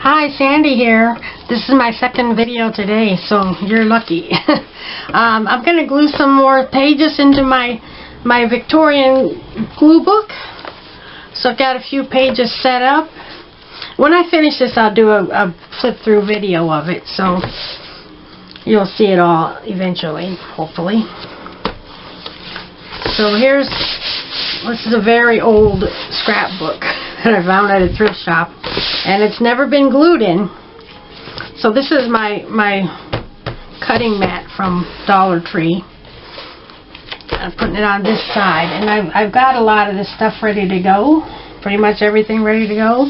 Hi, Sandy here. This is my second video today, so you're lucky. I'm going to glue some more pages into my Victorian glue book. So I've got a few pages set up. When I finish this, I'll do a flip-through video of it, so you'll see it all eventually, hopefully. So this is a very old scrapbook that I found at a thrift shop, and it's never been glued in. So this is my cutting mat from Dollar Tree. I'm putting it on this side, and I've got a lot of this stuff ready to go, pretty much everything ready to go.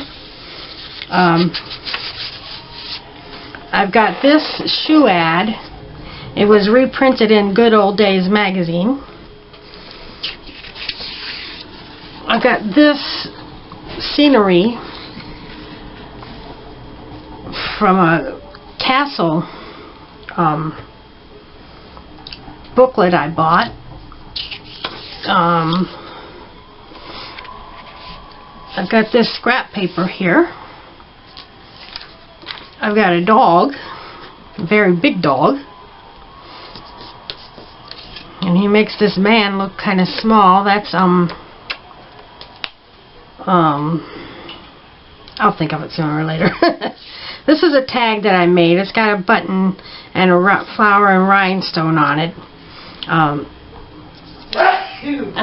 I've got this shoe ad. It was reprinted in Good Old Days magazine. I've got this scenery from a castle booklet I bought. I've got this scrap paper here. I've got a dog, a very big dog, and he makes this man look kind of small. That's I'll think of it sooner or later. This is a tag that I made. It's got a button and a flower and rhinestone on it. And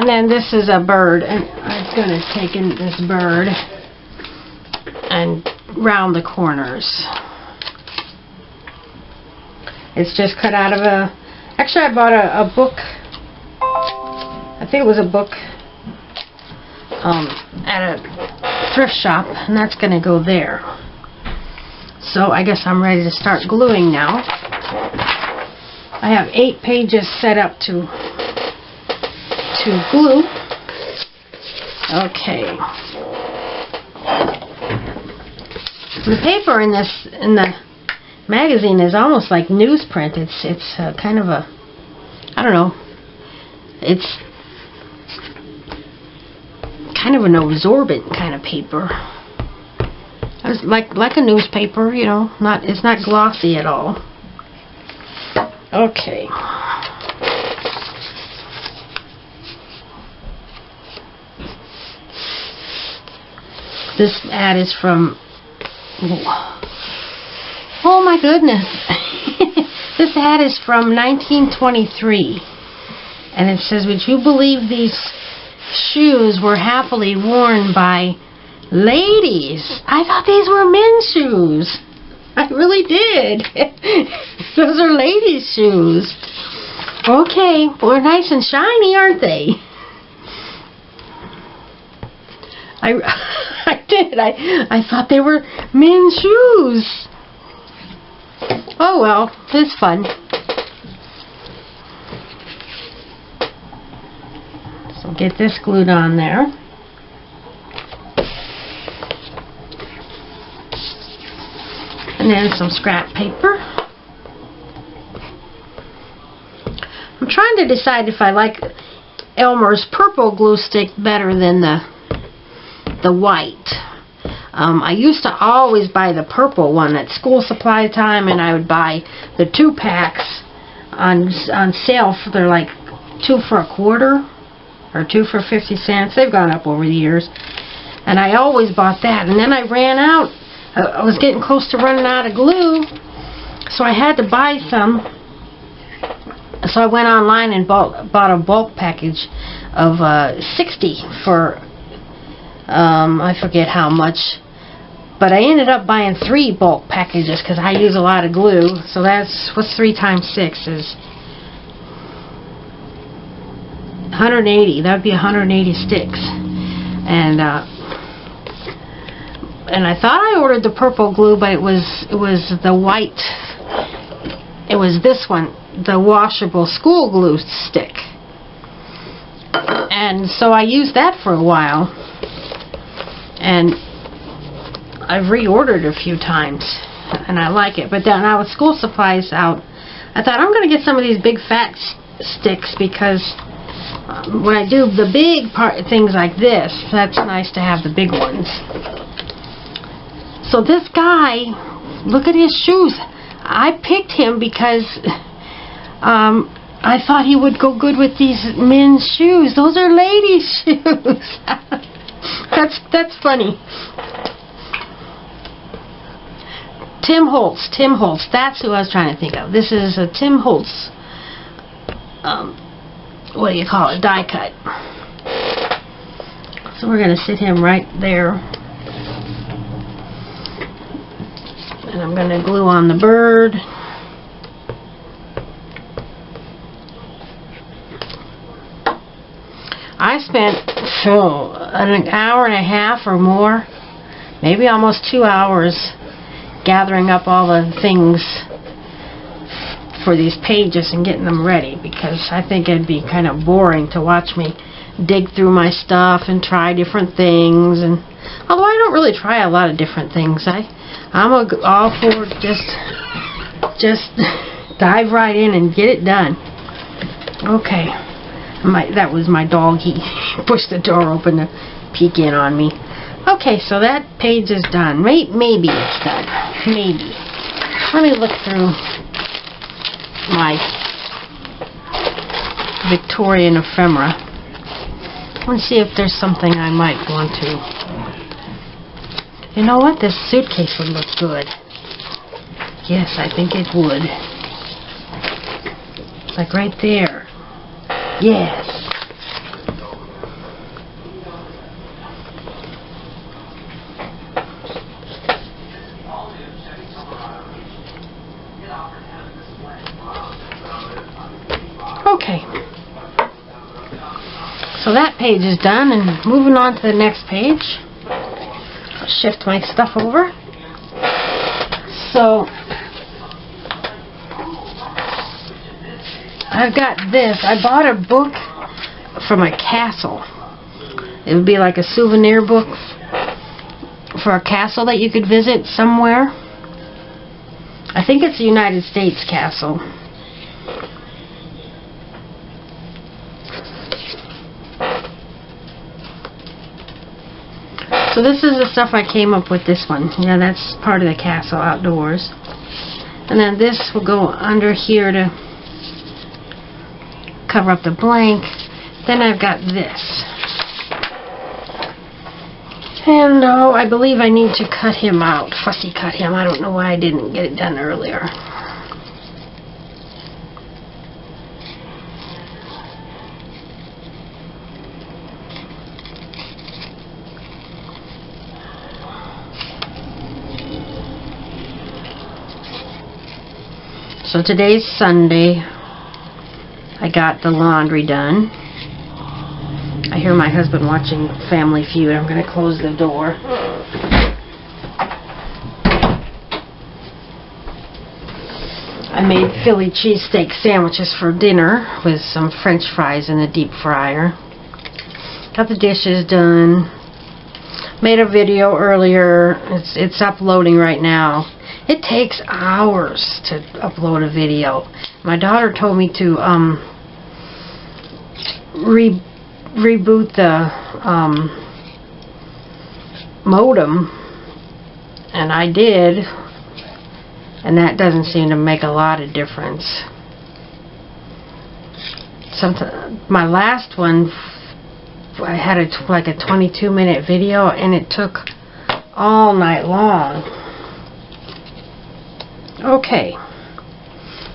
then this is a bird, and I'm going to take in this bird and round the corners. It's just cut out of actually I bought a book, I think it was a book at a thrift shop, and that's going to go there. So I guess I'm ready to start gluing now. I have 8 pages set up to glue. Okay. The paper in the magazine is almost like newsprint. It's kind of a, I don't know, it's kind of an absorbent kind of paper. It's like a newspaper, you know, it's not glossy at all. Okay. This ad is from, oh my goodness. This ad is from 1923. And it says, would you believe these shoes were happily worn by ladies? I thought these were men's shoes. I really did. Those are ladies' shoes. Okay, well, they're nice and shiny, aren't they? I did. I thought they were men's shoes. Oh well, it's fun. So get this glued on there. And then some scrap paper. I'm trying to decide if I like Elmer's purple glue stick better than the white. I used to always buy the purple one at school supply time, and I would buy the 2-packs on sale. They're like 2 for a quarter or 2 for 50 cents. They've gone up over the years, and I always bought that. And then I ran out. I was getting close to running out of glue, so I had to buy some. So I went online and bought a bulk package of 60 for I forget how much, but I ended up buying 3 bulk packages because I use a lot of glue. So that's, what's 3 times 6 is 180. That would be 180 sticks. And I thought I ordered the purple glue, but it was the white. It was this one, the washable school glue stick. And so I used that for a while, and I've reordered a few times, and I like it. But then now with school supplies out, I thought I'm going to get some of these big fat sticks, because when I do the big things like this, that's nice to have the big ones. So this guy, look at his shoes. I picked him because I thought he would go good with these men's shoes. Those are ladies' shoes. That's funny. Tim Holtz. That's who I was trying to think of. This is a Tim Holtz. What do you call it? Die cut. So we're going to sit him right there. And I'm going to glue on the bird. I spent an hour and a half or more, maybe almost 2 hours, gathering up all the things for these pages and getting them ready, because I think it'd be kind of boring to watch me dig through my stuff and try different things. And although I don't really try a lot of different things, I'm all for just dive right in and get it done. Okay, that was my dog. He pushed the door open to peek in on me. Okay, so that page is done. Maybe it's done. Maybe. Let me look through my Victorian ephemera and see if there's something I might want to. You know what? This suitcase would look good. Yes, I think it would. Like right there. Yes. Okay. So that page is done, and moving on to the next page. I'll shift my stuff over. So I've got this. I bought a book from a castle. It would be like a souvenir book for a castle that you could visit somewhere. I think it's a United States castle. So this is the stuff I came up with. This one. Yeah, that's part of the castle outdoors. And then this will go under here to cover up the blank. Then I've got this. And oh, I believe I need to cut him out. Fussy cut him. I don't know why I didn't get it done earlier. So today's Sunday. I got the laundry done. I hear my husband watching Family Feud. I'm going to close the door. I made Philly cheesesteak sandwiches for dinner with some French fries in the deep fryer. Got the dishes done. Made a video earlier. It's uploading right now. It takes hours to upload a video. My daughter told me to reboot the modem, and I did, and that doesn't seem to make a lot of difference. My last one, I had like a 22-minute video, and it took all night long. Okay,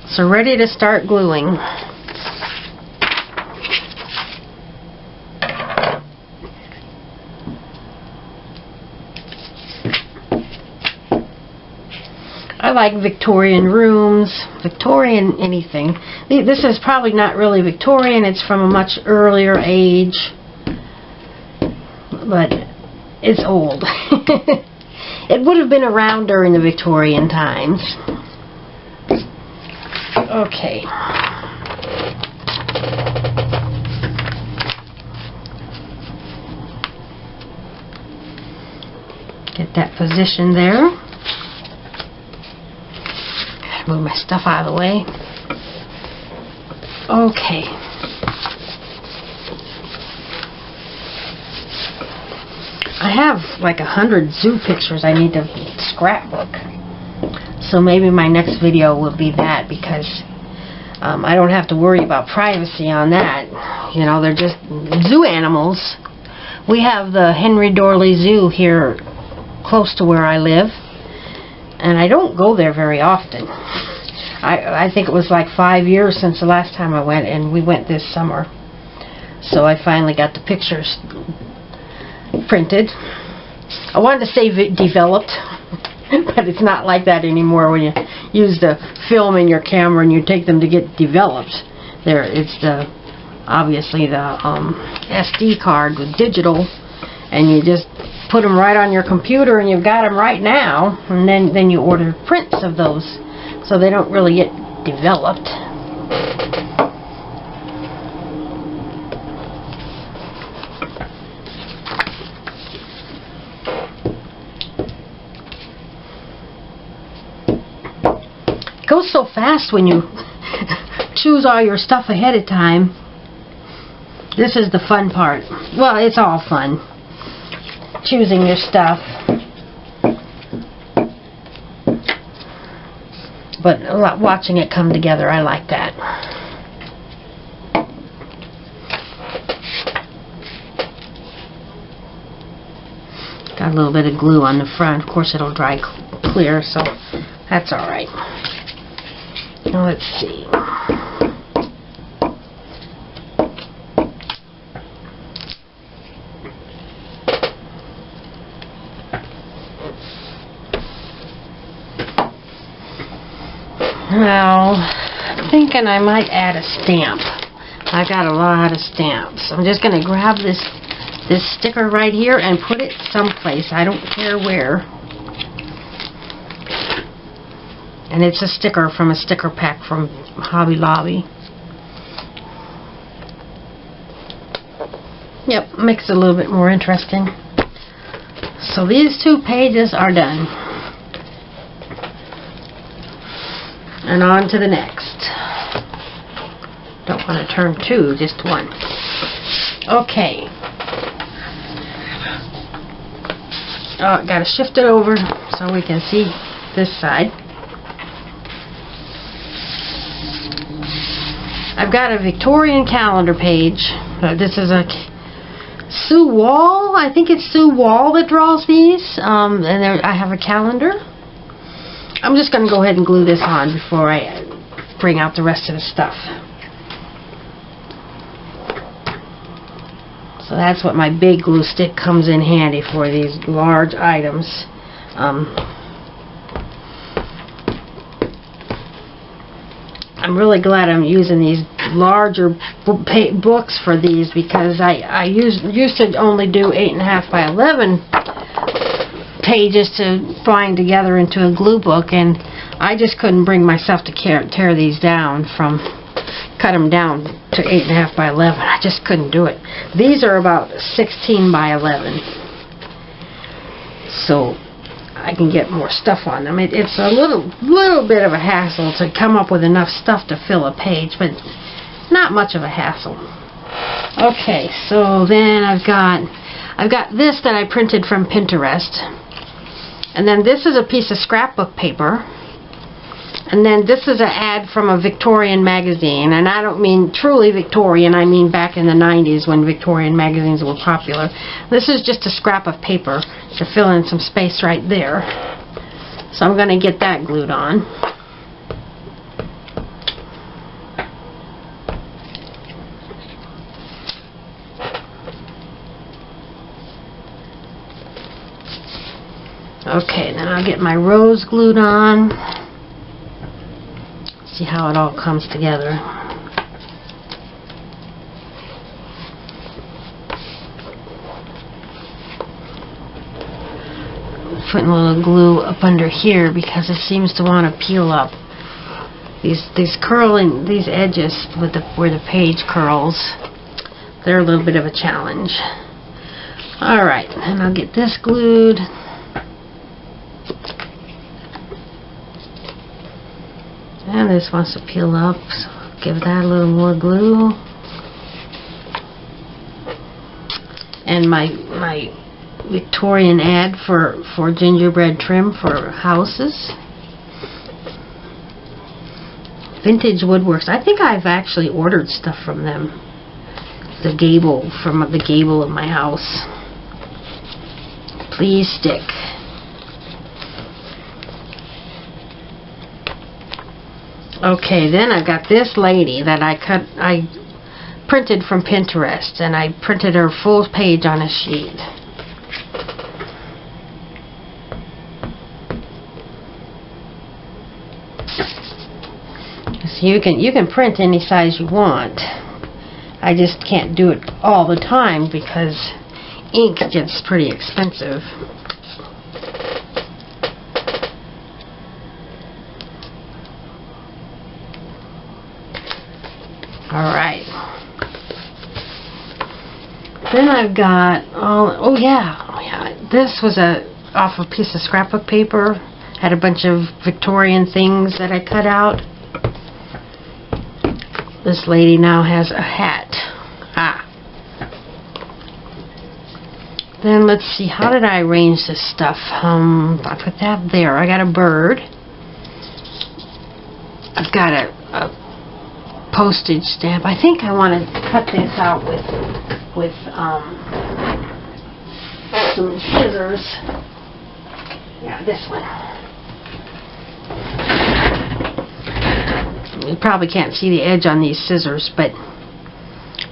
so ready to start gluing. I like Victorian rooms, Victorian anything. This is probably not really Victorian, it's from a much earlier age, but it's old. It would have been around during the Victorian times. Okay. Get that position there. Move my stuff out of the way. Okay. I have like 100 zoo pictures I need to scrapbook. So maybe my next video will be that, because I don't have to worry about privacy on that. You know, they're just zoo animals. We have the Henry Dorley Zoo here close to where I live, and I don't go there very often. I think it was like 5 years since the last time I went, and we went this summer. So I finally got the pictures printed. I wanted to say developed, but it's not like that anymore when you use the film in your camera and you take them to get developed. There, it's the obviously the SD card with digital, and you just put them right on your computer and you've got them right now, and then you order prints of those, so they don't really get developed. It goes so fast when you choose all your stuff ahead of time. This is the fun part. Well, it's all fun, choosing your stuff. But watching it come together, I like that. Got a little bit of glue on the front. Of course, it'll dry clear, so that's alright. Now, let's see. Now, I'm thinking I might add a stamp. I got a lot of stamps. I'm just going to grab this sticker right here and put it someplace. I don't care where. And it's a sticker from a sticker pack from Hobby Lobby. Yep, makes it a little bit more interesting. So these 2 pages are done. And on to the next. Don't want to turn 2, just 1. Okay. Oh, got to shift it over so we can see this side. I've got a Victorian calendar page. This is a Sue Wall. I think it's Sue Wall that draws these. And there, I have a calendar. I'm just going to go ahead and glue this on before I bring out the rest of the stuff. So that's what my big glue stick comes in handy for, these large items. I'm really glad I'm using these larger books for these, because I used to only do 8.5 by 11 pages to bind together into a glue book, and I just couldn't bring myself to tear these down, cut them down to 8.5 by 11. I just couldn't do it. These are about 16 by 11, so I can get more stuff on them. It's a little bit of a hassle to come up with enough stuff to fill a page, but not much of a hassle. Okay, so then I've got this that I printed from Pinterest, and then this is a piece of scrapbook paper, and then this is an ad from a Victorian magazine, and I don't mean truly Victorian, I mean back in the 90s when Victorian magazines were popular. This is just a scrap of paper to fill in some space right there. So I'm going to get that glued on. Okay, then I'll get my rose glued on. See how it all comes together. Putting a little glue up under here because it seems to want to peel up. These edges with where the page curls, they're a little bit of a challenge. All right, and I'll get this glued. And this wants to peel up, so I'll give that a little more glue. And my Victorian ad for gingerbread trim for houses. Vintage Woodworks. I think I've actually ordered stuff from them. The gable, from the gable of my house. Please stick. Okay, then I've got this lady that I printed from Pinterest, and I printed her full page on a sheet. So you can print any size you want. I just can't do it all the time because ink gets pretty expensive. Alright. Then I've got, oh yeah, this was off a piece of scrapbook paper. Had a bunch of Victorian things that I cut out. This lady now has a hat. Then let's see, how did I arrange this stuff? I put that there. I got a bird. I've got a postage stamp. I think I want to cut this out with some scissors. Yeah, this one. You probably can't see the edge on these scissors, but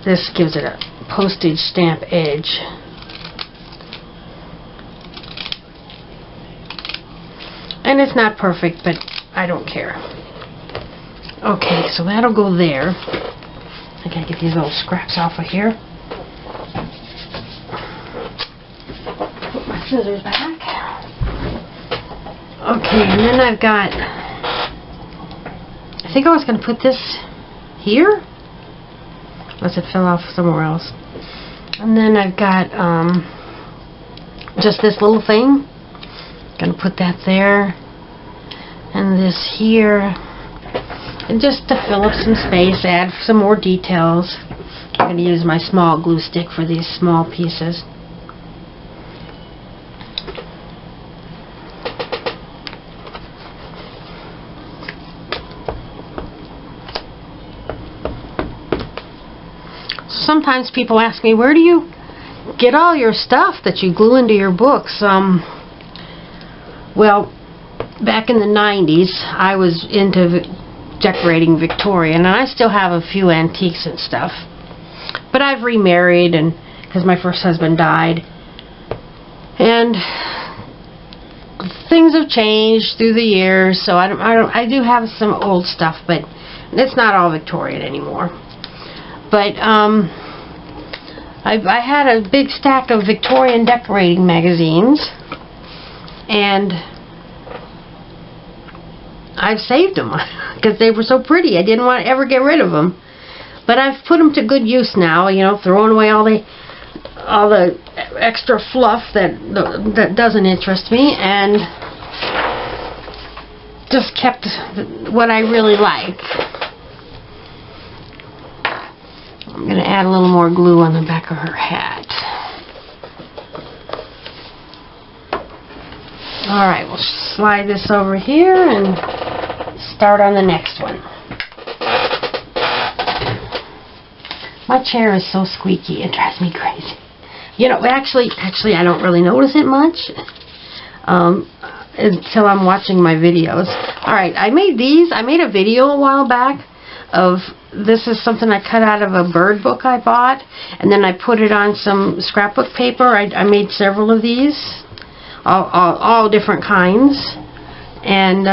this gives it a postage stamp edge. And it's not perfect, but I don't care. Okay, so that'll go there. I gotta get these little scraps off of here. Put my scissors back. Okay, and then I've got, I think I was gonna put this here, unless it fell off somewhere else. And then I've got just this little thing. Gonna put that there, and this here, and just to fill up some space, add some more details. I'm gonna use my small glue stick for these small pieces. Sometimes people ask me, where do you get all your stuff that you glue into your books? Well, back in the 90s, I was into decorating Victorian, and I still have a few antiques and stuff. But I've remarried, and because my first husband died, and things have changed through the years. So I do have some old stuff, but it's not all Victorian anymore. But I had a big stack of Victorian decorating magazines, and I've saved them because they were so pretty. I didn't want to ever get rid of them, but I've put them to good use now. You know, throwing away all the extra fluff that doesn't interest me, and just kept what I really like. I'm going to add a little more glue on the back of her hat. Alright, we'll slide this over here and start on the next one. My chair is so squeaky, it drives me crazy. You know, actually I don't really notice it much until I'm watching my videos. Alright, I made these. I made a video a while back of, this is something I cut out of a bird book I bought, and then I put it on some scrapbook paper. I made several of these. All different kinds, and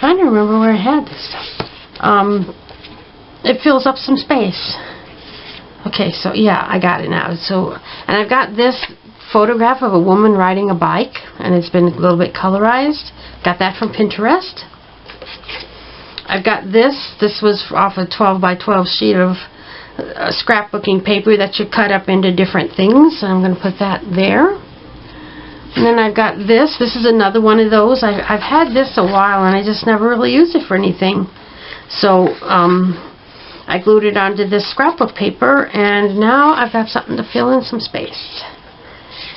trying to remember where I had this stuff. It fills up some space. Okay, so yeah, I got it now. So, and I've got this photograph of a woman riding a bike, and it's been a little bit colorized. Got that from Pinterest. I've got this. This was off a 12 by 12 sheet of scrapbooking paper that you cut up into different things. So I'm going to put that there. And then I've got this. This is another one of those. I've had this a while, and I just never really used it for anything. So I glued it onto this scrapbook paper, and now I've got something to fill in some space.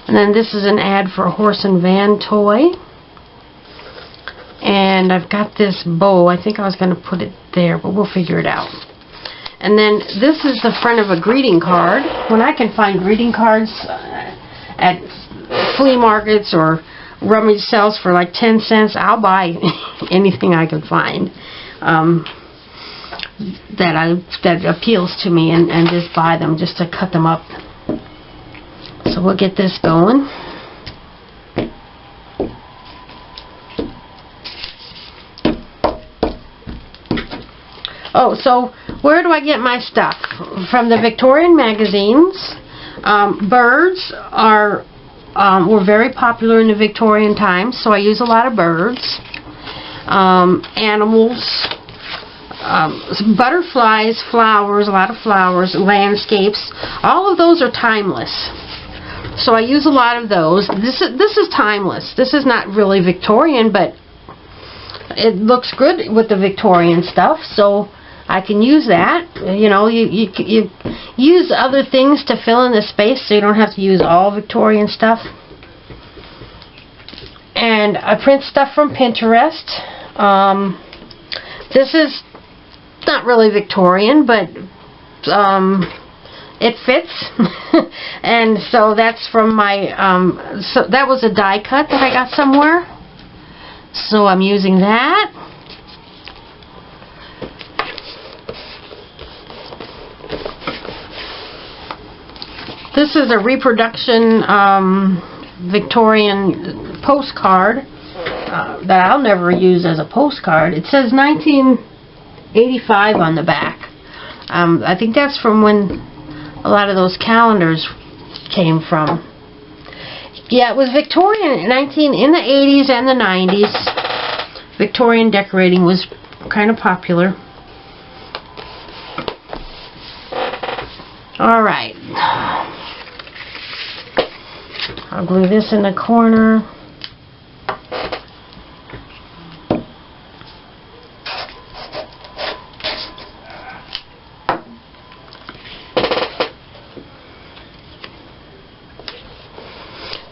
And then this is an ad for a horse and van toy. And I've got this bow. I think I was going to put it there, but we'll figure it out. And then this is the front of a greeting card. When I can find greeting cards at flea markets or rummage sales for like 10 cents, I'll buy anything I can find that appeals to me, and just buy them just to cut them up. So we'll get this going. Oh, so where do I get my stuff? From the Victorian magazines. Birds were very popular in the Victorian times, so I use a lot of birds. Animals, butterflies, flowers, a lot of flowers, landscapes. All of those are timeless. So I use a lot of those. This is timeless. This is not really Victorian, but it looks good with the Victorian stuff, so I can use that. You know, you use other things to fill in the space, so you don't have to use all Victorian stuff. And I print stuff from Pinterest. This is not really Victorian, but it fits. And so that's from my, so that was a die cut that I got somewhere. So I'm using that. This is a reproduction Victorian postcard that I'll never use as a postcard. It says 1985 on the back. I think that's from when a lot of those calendars came from. Yeah, it was Victorian in the 80s and the 90s. Victorian decorating was kind of popular. Alright. I'll glue this in the corner.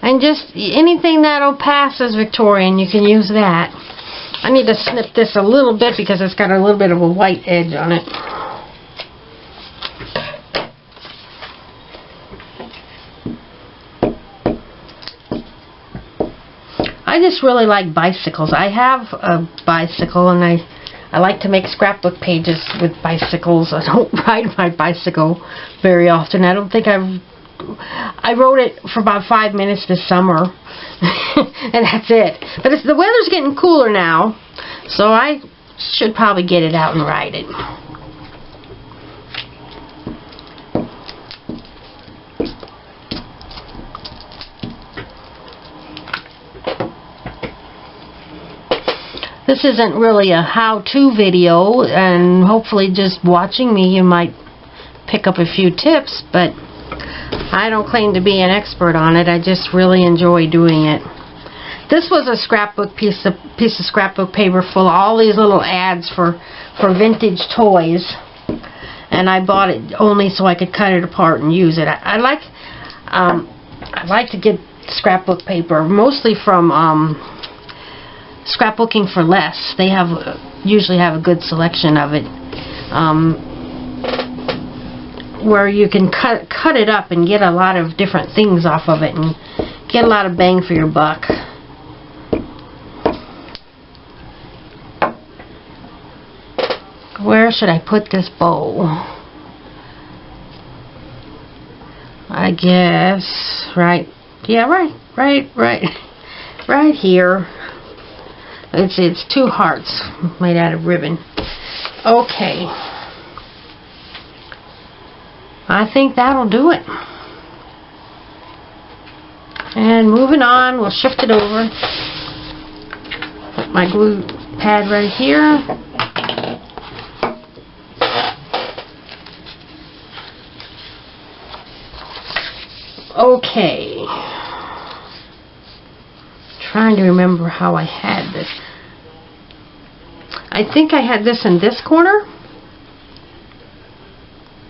And just anything that'll pass as Victorian, you can use that. I need to snip this a little bit because it's got a little bit of a white edge on it. I just really like bicycles. I have a bicycle, and I like to make scrapbook pages with bicycles. I don't ride my bicycle very often. I don't think I rode it for about 5 minutes this summer, and that's it. But the weather's getting cooler now, so I should probably get it out and ride it. This isn't really a how-to video, and hopefully just watching me you might pick up a few tips, but I don't claim to be an expert on it. I just really enjoy doing it. This was a scrapbook piece of scrapbook paper full of all these little ads for vintage toys, and I bought it only so I could cut it apart and use it. I like to get scrapbook paper mostly from Scrapbooking for Less. They usually have a good selection of it, where you can cut it up and get a lot of different things off of it and get a lot of bang for your buck. Where should I put this bow? I guess right here. It's two hearts made out of ribbon. Okay. I think that'll do it. And moving on, we'll shift it over. Put my glue pad right here. Okay. Trying to remember how I had this. I think I had this in this corner.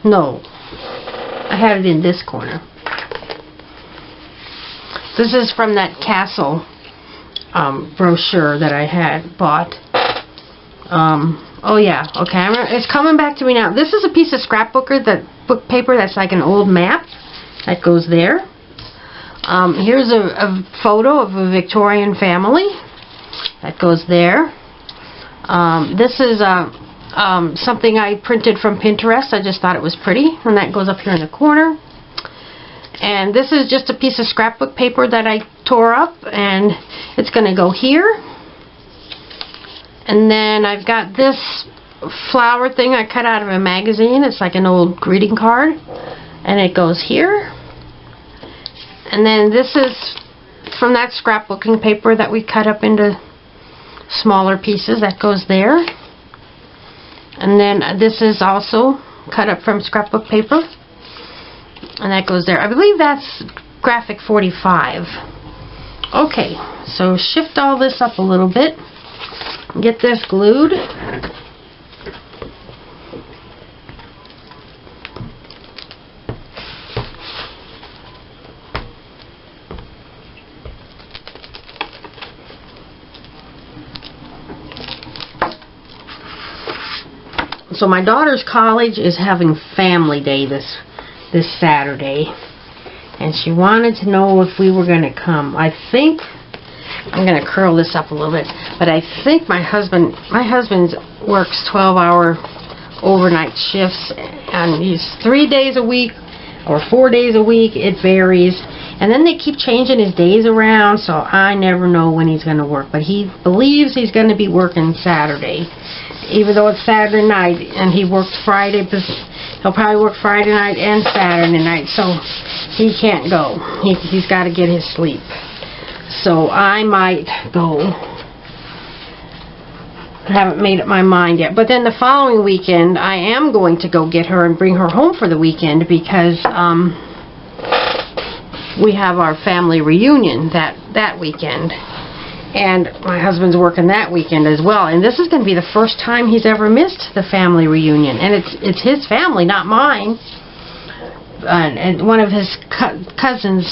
No. I had it in this corner. This is from that castle brochure that I had bought. Oh yeah, okay, it's coming back to me now. This is a piece of book paper that's like an old map that goes there. Here's a photo of a Victorian family that goes there. This is something I printed from Pinterest. I just thought it was pretty, and that goes up here in the corner. And this is just a piece of scrapbook paper that I tore up, and it's going to go here. And then I've got this flower thing I cut out of a magazine. It's like an old greeting card, and it goes here. And then this is from that scrapbooking paper that we cut up into smaller pieces. That goes there. And then this is also cut up from scrapbook paper, and that goes there. I believe that's graphic 45. Okay, so shift all this up a little bit. Get this glued. So my daughter's college is having family day this Saturday, and she wanted to know if we were going to come. I think I'm going to curl this up a little bit, but I think my husband works 12-hour overnight shifts, and he's 3 days a week or 4 days a week. It varies, and then they keep changing his days around, so I never know when he's going to work. But he believes he's going to be working Saturday, even though it's Saturday night, and he works Friday. He'll probably work Friday night and Saturday night, so he can't go. He's got to get his sleep. So I might go. I haven't made up my mind yet. But then the following weekend, I am going to go get her and bring her home for the weekend, because we have our family reunion that weekend. And my husband's working that weekend as well. And this is going to be the first time he's ever missed the family reunion. And it's his family, not mine. And one of his cousins'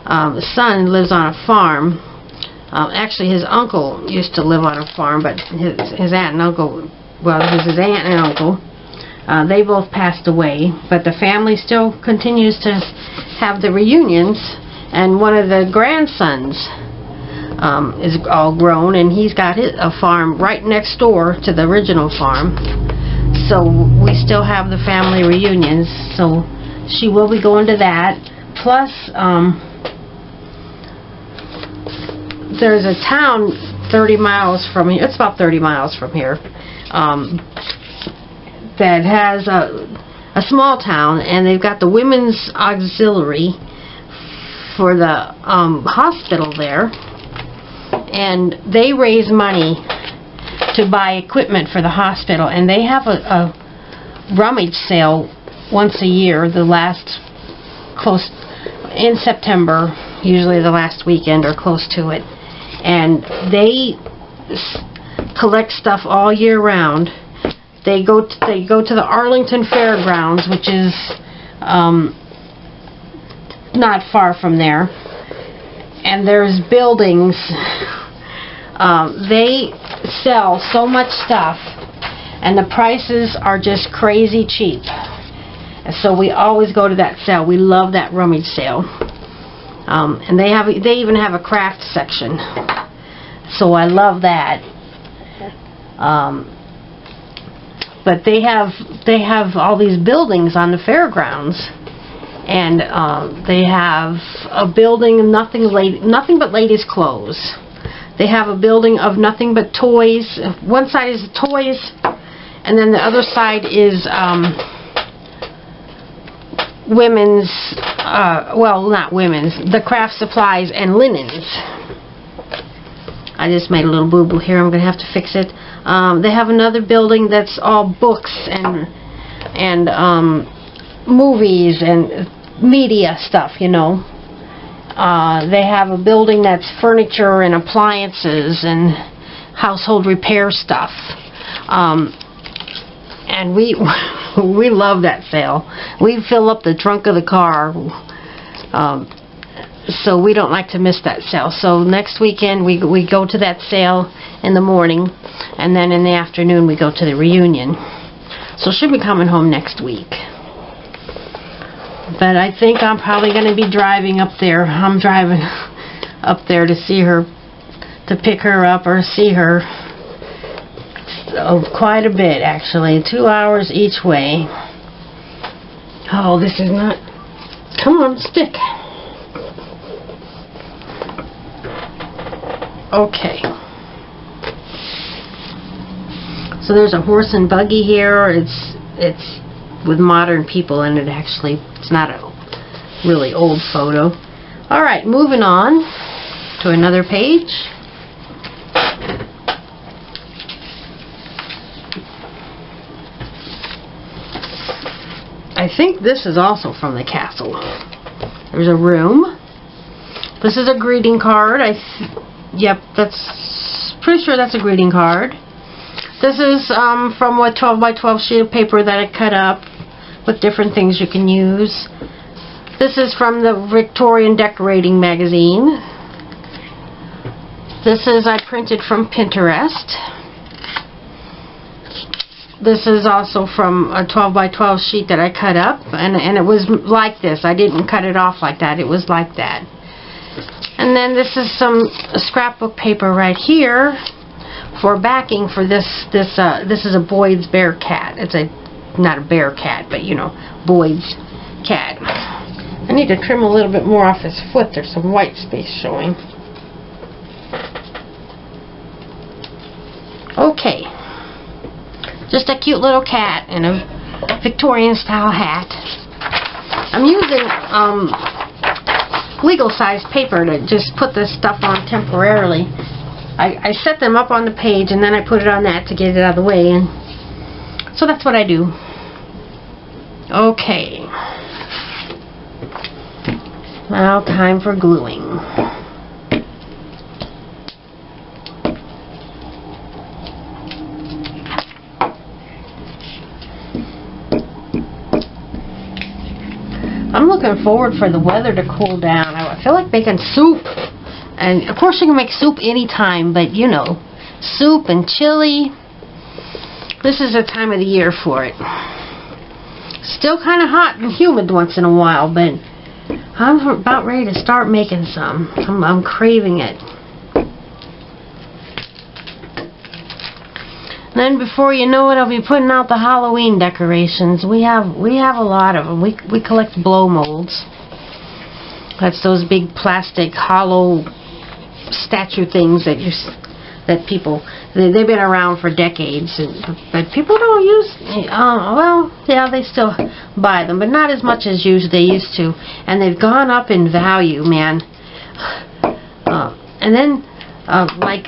son lives on a farm. Actually, his uncle used to live on a farm, but his aunt and uncle, well, it was his aunt and uncle. They both passed away, but the family still continues to have the reunions. And one of the grandsons is all grown, and he's got a farm right next door to the original farm. So we still have the family reunions. So she will be going to that. Plus, there's a town 30 miles from here. It's about 30 miles from here. That has a small town, and they've got the women's auxiliary for the hospital there. And they raise money to buy equipment for the hospital, and they have a rummage sale once a year, close in September, usually the last weekend or close to it. And they collect stuff all year round. They go to the Arlington Fairgrounds, which is not far from there. And there's buildings. They sell so much stuff, and the prices are just crazy cheap. And so we always go to that sale. We love that rummage sale. And they even have a craft section. So I love that. But they have all these buildings on the fairgrounds. And they have a building of nothing but ladies' clothes. They have a building of nothing but toys. One side is toys, and then the other side is women's, well, not women's, the craft supplies and linens. I just made a little boo-boo here. I'm going to have to fix it. They have another building that's all books and movies and media stuff, you know. They have a building that's furniture and appliances and household repair stuff. And we We love that sale. We fill up the trunk of the car. So we don't like to miss that sale. So next weekend we go to that sale in the morning, and then in the afternoon we go to the reunion. So she'll be coming home next week. But I think I'm probably going to be driving up there. I'm driving up there to see her, to pick her up or see her. Quite a bit, actually. 2 hours each way. Oh, this is not... Come on, stick. Okay. So there's a horse and buggy here. It's with modern people in it, actually. It's not a really old photo. Alright, moving on to another page. I think this is also from the castle. There's a room. This is a greeting card. Yep, that's pretty sure that's a greeting card. This is from a 12 by 12 sheet of paper that I cut up with different things you can use. This is from the Victorian Decorating magazine. This is I printed from Pinterest. This is also from a 12 by 12 sheet that I cut up, and it was like this. I didn't cut it off like that. It was like that. And then this is some scrapbook paper right here for backing for this. This is a Boyd's bear cat. It's not a bear cat, but you know, Boyd's cat. I need to trim a little bit more off his foot. There's some white space showing. Okay. Just a cute little cat in a Victorian style hat. I'm using legal size paper to just put this stuff on temporarily. I set them up on the page and then I put it on that to get it out of the way, and so that's what I do. Okay. Now time for gluing. I'm looking forward for the weather to cool down. I feel like making soup. And of course you can make soup anytime, but you know, soup and chili, this is the time of the year for it. Still kind of hot and humid once in a while, but I'm about ready to start making some. I'm craving it. Then before you know it, I'll be putting out the Halloween decorations. We have a lot of them. We collect blow molds. That's those big plastic hollow statue things that people, they've been around for decades, but people don't use. Well, yeah, they still buy them, but not as much as they used to, and they've gone up in value, man. And then like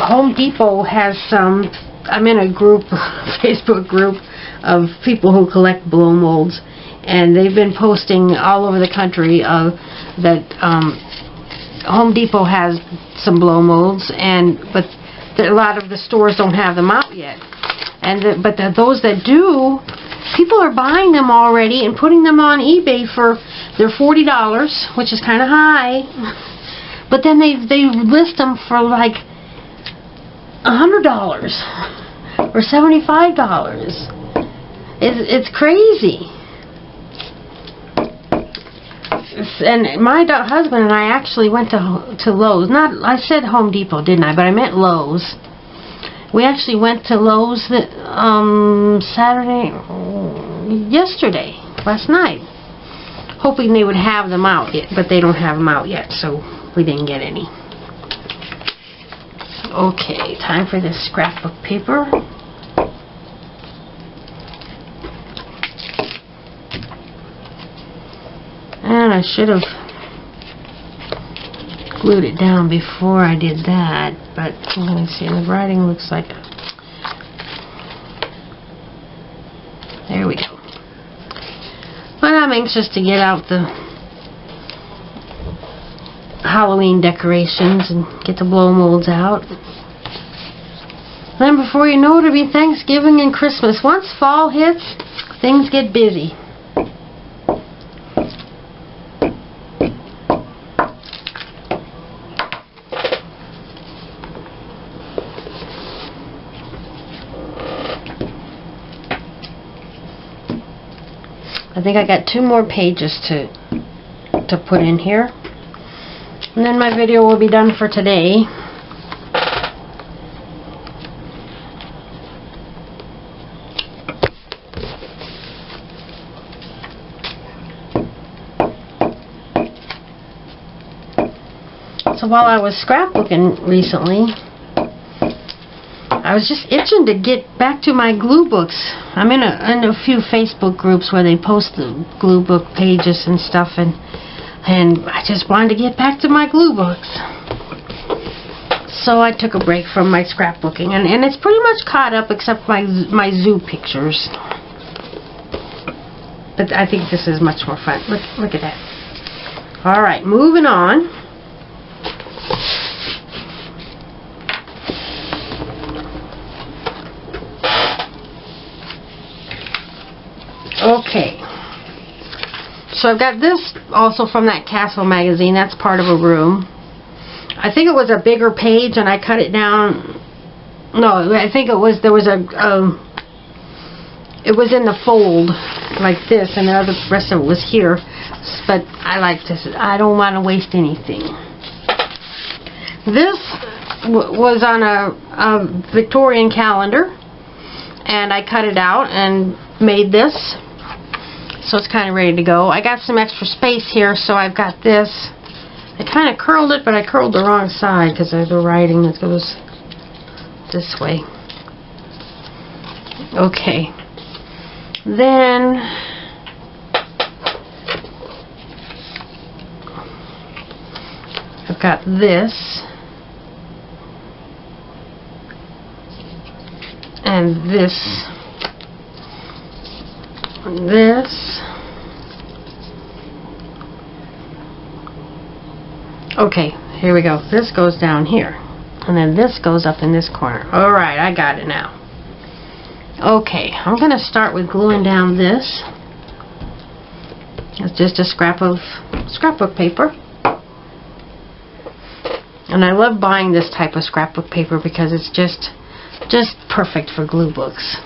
Home Depot has some. I'm in a group, Facebook group of people who collect blow molds, and they've been posting all over the country that Home Depot has some blow molds, but a lot of the stores don't have them out yet. But those that do, people are buying them already and putting them on eBay for they're $40, which is kind of high. But then they list them for like $100 or $75. It's crazy. And my husband and I actually went to Lowe's. I said Home Depot, didn't I? But I meant Lowe's. We actually went to Lowe's yesterday, last night, hoping they would have them out yet, but they don't have them out yet, so we didn't get any. Okay, time for this scrapbook paper. And I should have glued it down before I did that, but let me see, the writing looks like, there we go. But I'm anxious to get out the Halloween decorations and get the blow molds out. Then before you know it, it'll be Thanksgiving and Christmas. Once fall hits, things get busy. I think I got 2 more pages to put in here. And then my video will be done for today. So while I was scrapbooking recently, I was just itching to get back to my glue books. I'm in a few Facebook groups where they post the glue book pages and stuff, and I just wanted to get back to my glue books. So I took a break from my scrapbooking, and it's pretty much caught up except my zoo pictures. But I think this is much more fun. Look at that. Alright, moving on. Okay, so I've got this also from that Castle magazine. That's part of a room. I think it was a bigger page and I cut it down. No, I think it was, there was it was in the fold like this, and the rest of it was here. But I like this. I don't want to waste anything. This was on a Victorian calendar, and I cut it out and made this. So it's kind of ready to go. I got some extra space here, so I've got this. I kind of curled it, but I curled the wrong side because there's the writing that goes this way. Okay. Then I've got this. And this. This. Okay, here we go. This goes down here. And then this goes up in this corner. Alright, I got it now. Okay, I'm going to start with gluing down this. It's just a scrap of scrapbook paper. And I love buying this type of scrapbook paper because it's just perfect for glue books.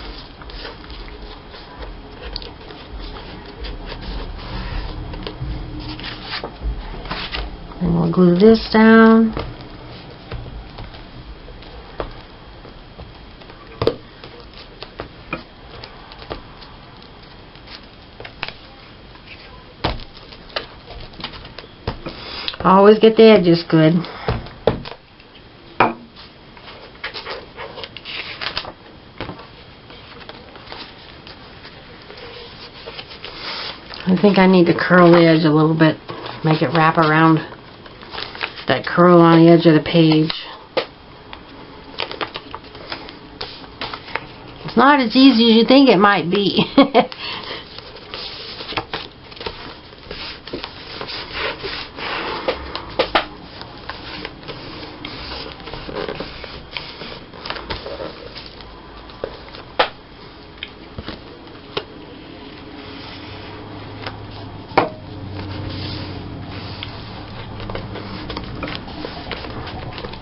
And we'll glue this down. Always get the edges good. I think I need to curl the edge a little bit, make it wrap around that curl on the edge of the page. It's not as easy as you think it might be.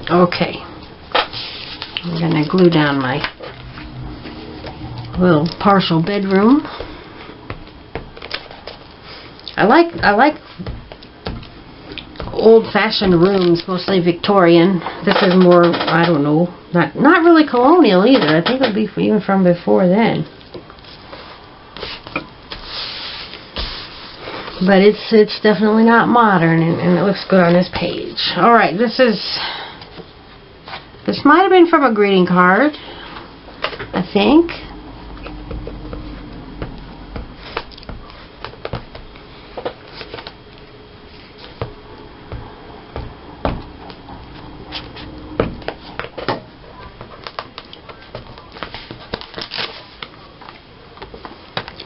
Okay, I'm going to glue down my little partial bedroom. I like old-fashioned rooms, mostly Victorian. This is more, I don't know, not really colonial either. I think it would be even from before then. But it's definitely not modern, and it looks good on this page. Alright, this might have been from a greeting card, I think.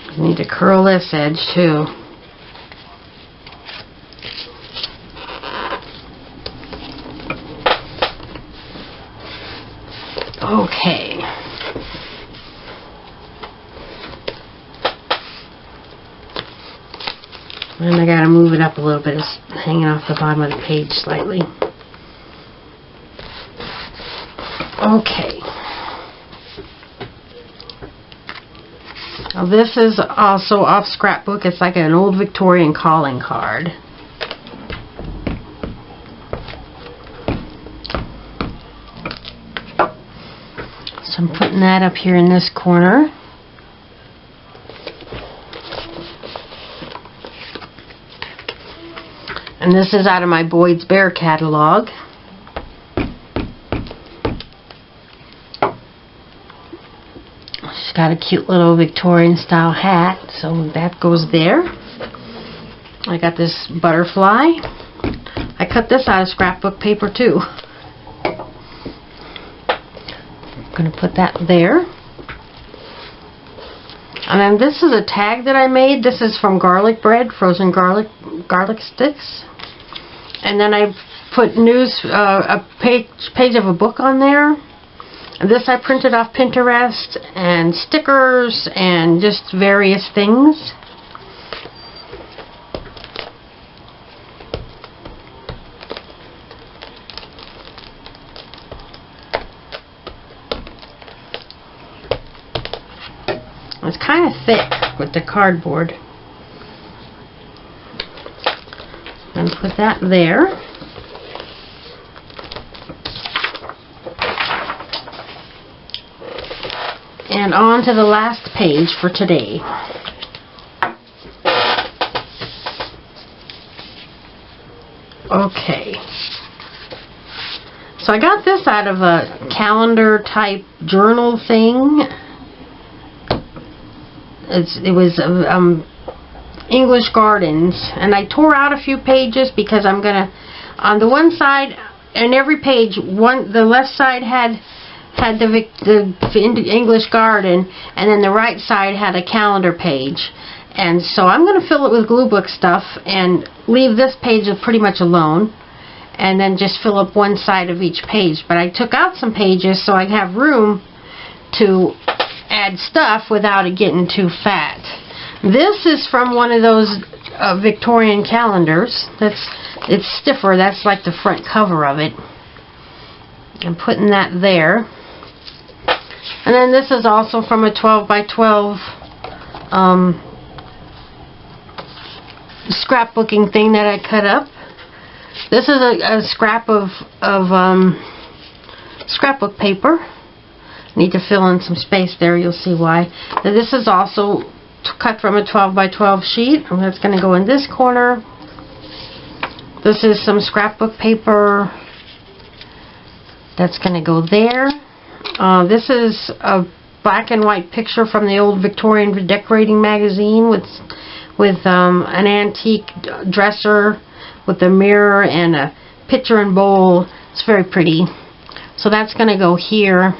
I need to curl this edge too. Okay. And I gotta move it up a little bit. It's hanging off the bottom of the page slightly. Okay. Now this is also off scrapbook. It's like an old Victorian calling card. So I'm putting that up here in this corner. And this is out of my Boyd's Bear catalog. She's got a cute little Victorian style hat, so that goes there. I got this butterfly. I cut this out of scrapbook paper too. I'm going to put that there. And then this is a tag that I made. This is from garlic bread, frozen garlic sticks. And then I put a page of a book on there. And this I printed off Pinterest, and stickers and just various things. It's kind of thick with the cardboard. And put that there. And on to the last page for today. Okay. So I got this out of a calendar type journal thing. It was English Gardens, and I tore out a few pages because I'm gonna, on the one side, and every page, the left side had the English Garden, and then the right side had a calendar page. And so I'm going to fill it with glue book stuff and leave this page pretty much alone, and then just fill up one side of each page. But I took out some pages so I have room to add stuff without it getting too fat. This is from one of those Victorian calendars. It's stiffer. That's like the front cover of it. I'm putting that there. And then this is also from a 12 by 12 scrapbooking thing that I cut up. This is a scrap of scrapbook paper. Need to fill in some space there. You'll see why. Now this is also cut from a 12 by 12 sheet, and that's going to go in this corner. This is some scrapbook paper. That's going to go there. This is a black and white picture from the old Victorian decorating magazine with an antique dresser with a mirror and a pitcher and bowl. It's very pretty. So that's going to go here.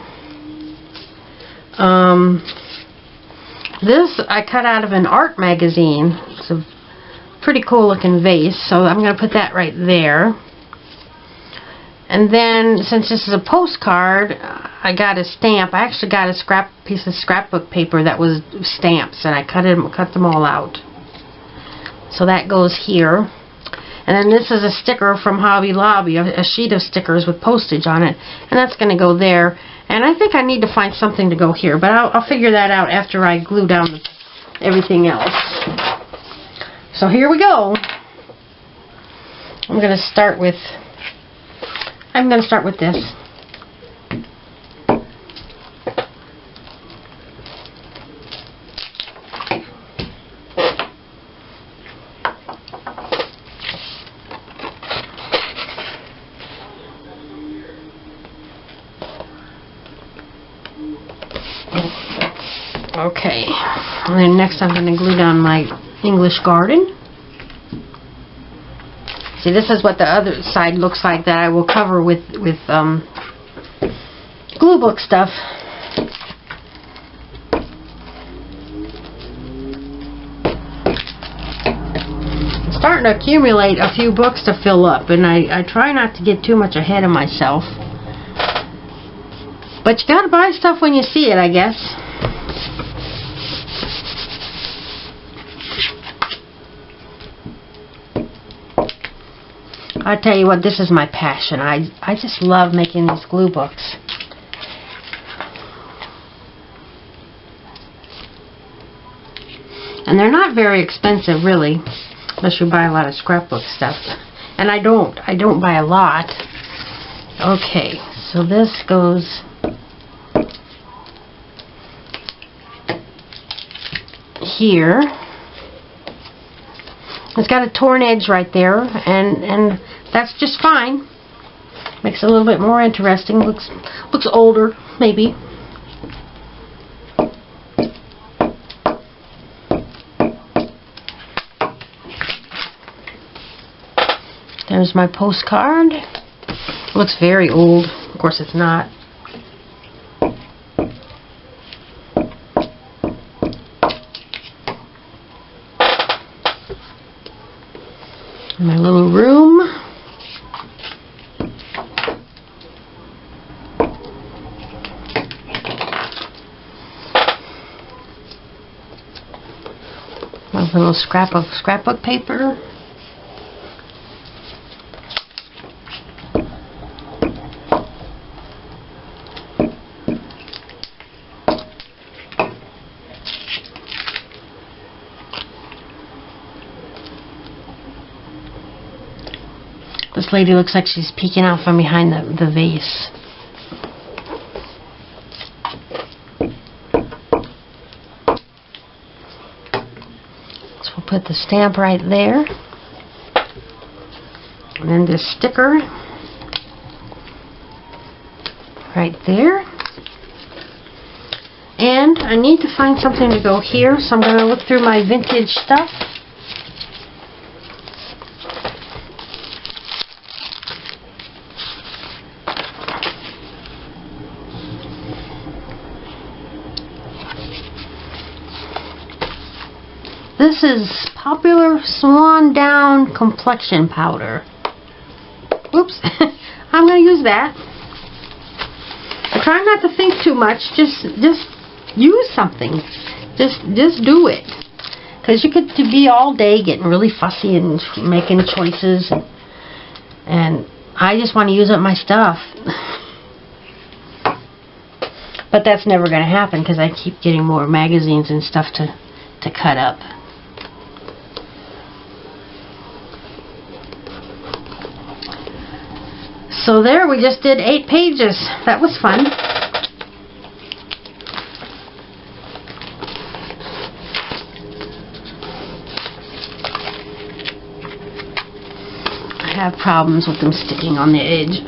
This I cut out of an art magazine. It's a pretty cool looking vase, so I'm going to put that right there. And then, since this is a postcard, I got a stamp. I actually got a piece of scrapbook paper that was stamps, and I cut them all out. So that goes here. And then this is a sticker from Hobby Lobby, a sheet of stickers with postage on it, and that's going to go there. And I think I need to find something to go here, but I'll figure that out after I glue down everything else. So here we go. I'm going to start with this. Okay, and then next I'm going to glue down my English Garden. See, this is what the other side looks like that I will cover with glue book stuff. I'm starting to accumulate a few books to fill up, and I try not to get too much ahead of myself. But you gotta buy stuff when you see it, I guess. I tell you what, this is my passion. I just love making these glue books. And they're not very expensive, really, unless you buy a lot of scrapbook stuff. And I don't buy a lot. Okay, so this goes here. It's got a torn edge right there, and that's just fine. Makes it a little bit more interesting. Looks older, maybe. There's my postcard. Looks very old. Of course, it's not. My little room. My little scrapbook paper. This lady looks like she's peeking out from behind the vase. So we'll put the stamp right there. And then this sticker right there. And I need to find something to go here, so I'm going to look through my vintage stuff. This is Popular Swan Down Complexion Powder. Oops. I'm going to use that. I try not to think too much. Just use something. Just do it. Because you could be all day getting really fussy and making choices. And I just want to use up my stuff. But that's never going to happen because I keep getting more magazines and stuff to cut up. So there, we just did 8 pages. That was fun. I have problems with them sticking on the edge.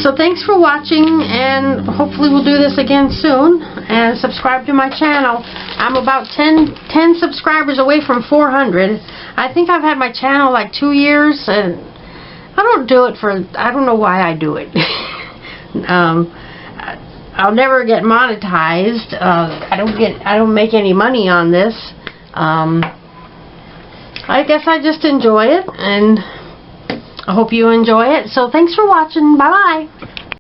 So thanks for watching, and hopefully we'll do this again soon. And subscribe to my channel. I'm about 10 subscribers away from 400. I think I've had my channel like 2 years, and I don't do it for, I don't know why I do it. I'll never get monetized. I don't make any money on this. I guess I just enjoy it, and I hope you enjoy it. So thanks for watching. Bye bye.